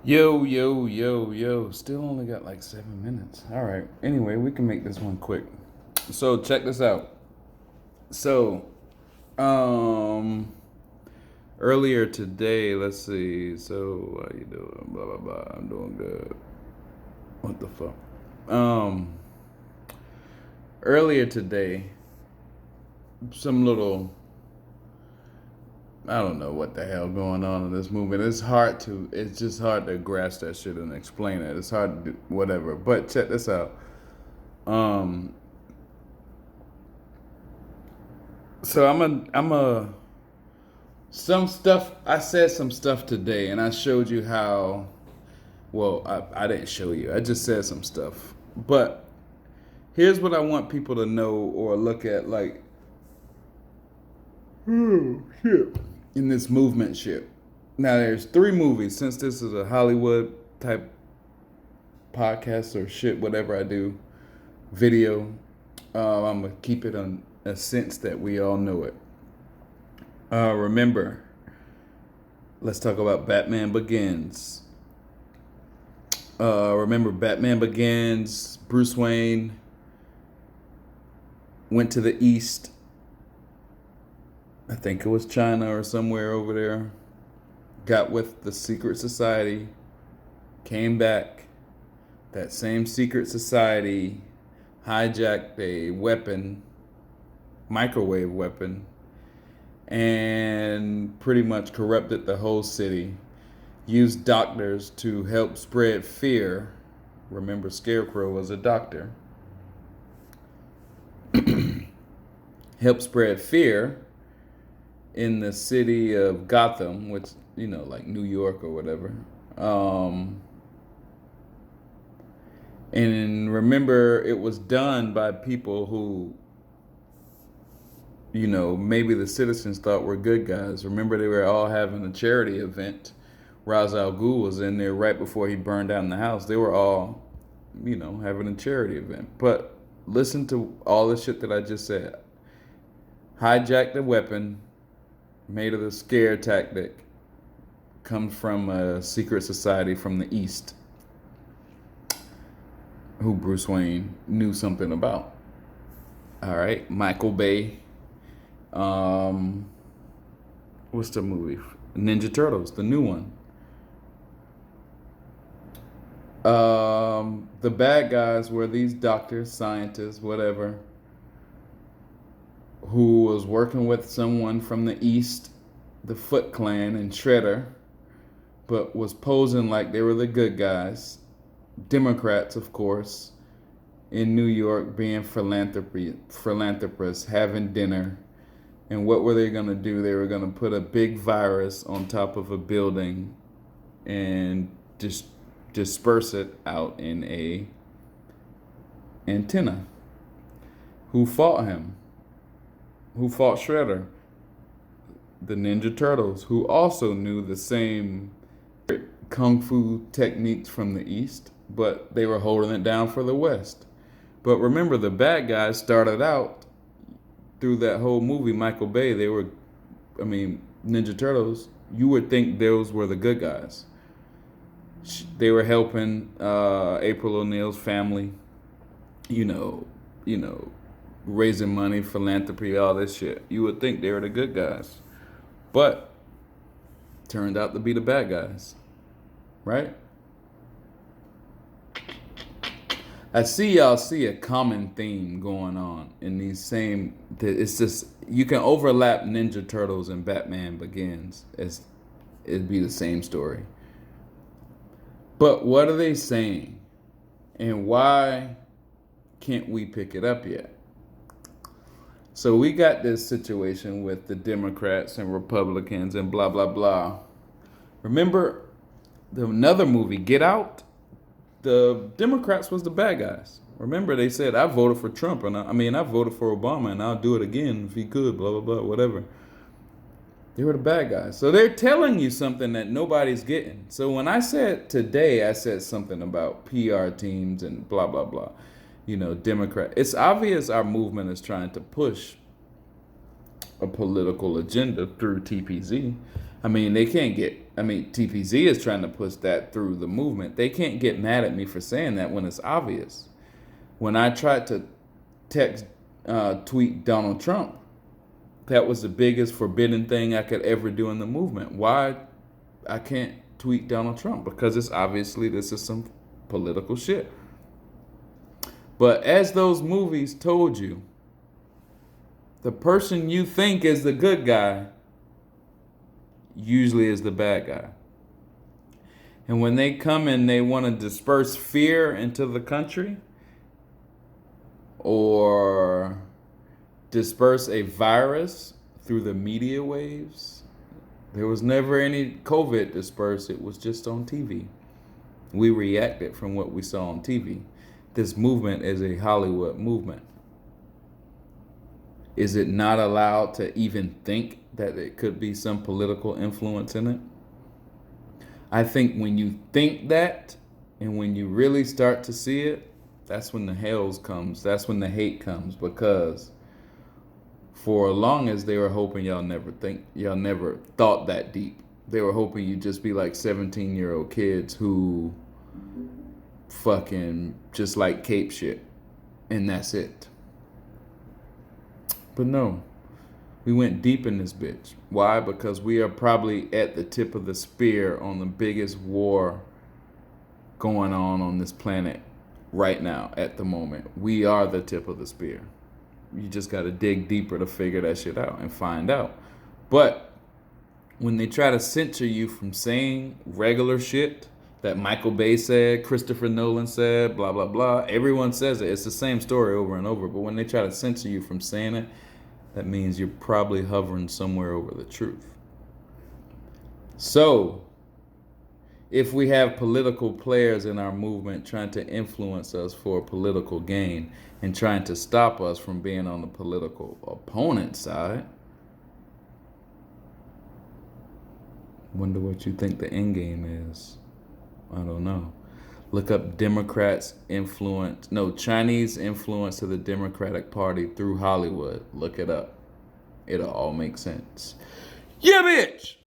Yo, yo, yo, yo. Still only got like 7 minutes. All right. Anyway, we can make this one quick. So check this out. So, um, earlier today, let's see. So, how you doing? Blah blah blah. I'm doing good. What the fuck? Um, earlier today, some little I don't know what the hell going on in this movement. It's just hard to grasp that shit and explain it. It's hard to do whatever. But check this out. Um, so some stuff, I said some stuff today and I showed you how, well, I didn't show you. I just said some stuff. But here's what I want people to know or look at like, shit, in this movement shit. Now there's three movies since this is a Hollywood type podcast or shit, whatever I do, video. I'm gonna keep it on a sense that we all know it. Remember, let's talk about Batman Begins. Remember Batman Begins. Bruce Wayne went to the East. I think it was China or somewhere over there. Got with the secret society. Came back. That same secret society hijacked a weapon, microwave weapon, and pretty much corrupted the whole city. Used doctors to help spread fear. Remember, Scarecrow was a doctor. Help spread fear in the city of Gotham, which, like New York or whatever. And remember, it was done by people who, maybe the citizens thought were good guys. Remember, they were all having a charity event. Ra's al Ghul was in there right before he burned down the house. They were all, having a charity event. But listen to all the shit that I just said. Hijacked a weapon, made of the scare tactic, comes from a secret society from the East who Bruce Wayne knew something about. All right, Michael Bay. What's the movie? Ninja Turtles, the new one. The bad guys were these doctors, scientists, whatever, who was working with someone from the East, the Foot Clan and Shredder, but was posing like they were the good guys. Democrats, of course, in New York, being philanthropists, having dinner. And what were they going to do? They were going to put a big virus on top of a building and just disperse it out in a antenna. Who fought him? Who fought Shredder? The Ninja Turtles, who also knew the same kung fu techniques from the East, but they were holding it down for the West. But remember, the bad guys started out through that whole movie, Michael Bay. Ninja Turtles, you would think those were the good guys. They were helping April O'Neil's family, you know, raising money, philanthropy, all this shit. You would think they were the good guys. But turned out to be the bad guys. Right? I see y'all see a common theme going on in these same. It's just you can overlap Ninja Turtles and Batman Begins as it'd be the same story. But what are they saying, and why can't we pick it up yet? So we got this situation with the Democrats and Republicans and blah blah blah. Remember another movie, Get Out? The Democrats was the bad guys. Remember, they said, I voted for Trump, and I voted for Obama, and I'll do it again if he could, blah, blah, blah, whatever. They were the bad guys. So they're telling you something that nobody's getting. So when I said today, I said something about PR teams and blah, blah, blah. Democrat. It's obvious our movement is trying to push a political agenda through TPZ. They can't get I mean, TPZ is trying to push that through the movement. They can't get mad at me for saying that when it's obvious. When I tried to tweet Donald Trump, that was the biggest forbidden thing I could ever do in the movement. Why I can't tweet Donald Trump? Because it's obviously this is some political shit. But as those movies told you, the person you think is the good guy usually is the bad guy. And when they come and they want to disperse fear into the country or disperse a virus through the media waves, there was never any COVID dispersed. It was just on TV. We reacted from what we saw on TV. This movement is a Hollywood movement. Is it not allowed to even think that it could be some political influence in it? I think when you think that and when you really start to see it, that's when the hells comes. That's when the hate comes, because for as long as they were hoping y'all never thought that deep. They were hoping you'd just be like 17-year-old kids who fucking just like cape shit. And that's it. But no, we went deep in this bitch. Why? Because we are probably at the tip of the spear on the biggest war going on this planet right now at the moment. We are the tip of the spear. You just got to dig deeper to figure that shit out and find out. But when they try to censor you from saying regular shit that Michael Bay said, Christopher Nolan said, blah, blah, blah, everyone says it. It's the same story over and over. But when they try to censor you from saying it, that means you're probably hovering somewhere over the truth. So, if we have political players in our movement trying to influence us for political gain and trying to stop us from being on the political opponent side, wonder what you think the end game is. I don't know. Look up Chinese influence of the Democratic Party through Hollywood. Look it up. It'll all make sense. Yeah, bitch!